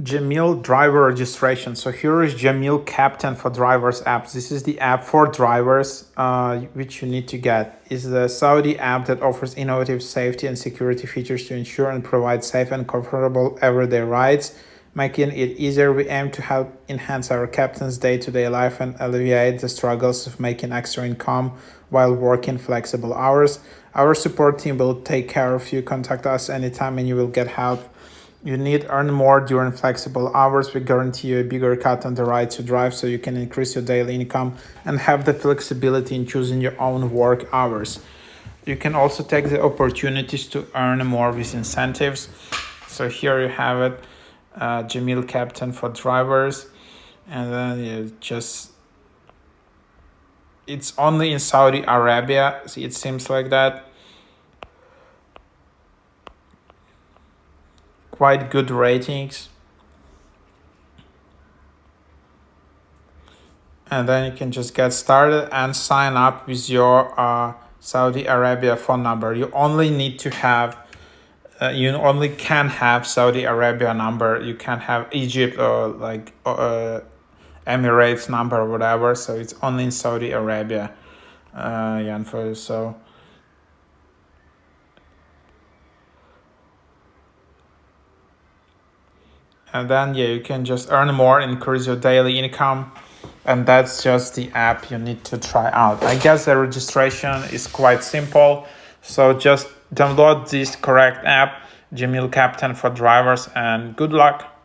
JAMEEL driver registration. So here is JAMEEL Captain for Drivers app. This is the app for drivers, which you need to get. It's the Saudi app that offers innovative safety and security features to ensure and provide safe and comfortable everyday rides, making it easier. We aim to help enhance our captain's day-to-day life and alleviate the struggles of making extra income while working flexible hours. Our support team will take care of you. Contact us anytime and you will get help you need. Earn more during flexible hours. We guarantee you a bigger cut on the ride to drive so you can increase your daily income and have the flexibility in choosing your own work hours. You can also take the opportunities to earn more with incentives. So here you have it, JAMEEL Captain for Drivers. And then you just, it's only in Saudi Arabia, so it seems like that. Quite good ratings. And then you can just get started and sign up with your Saudi Arabia phone number. You only need to have, you only can have Saudi Arabia number. You can't have Egypt or like Emirates number or whatever. So it's only in Saudi Arabia. And then you can just earn more, increase your daily income. And that's just the app you need to try out. I guess the registration is quite simple. So just download this correct app, JAMEEL Captain for Drivers, and good luck.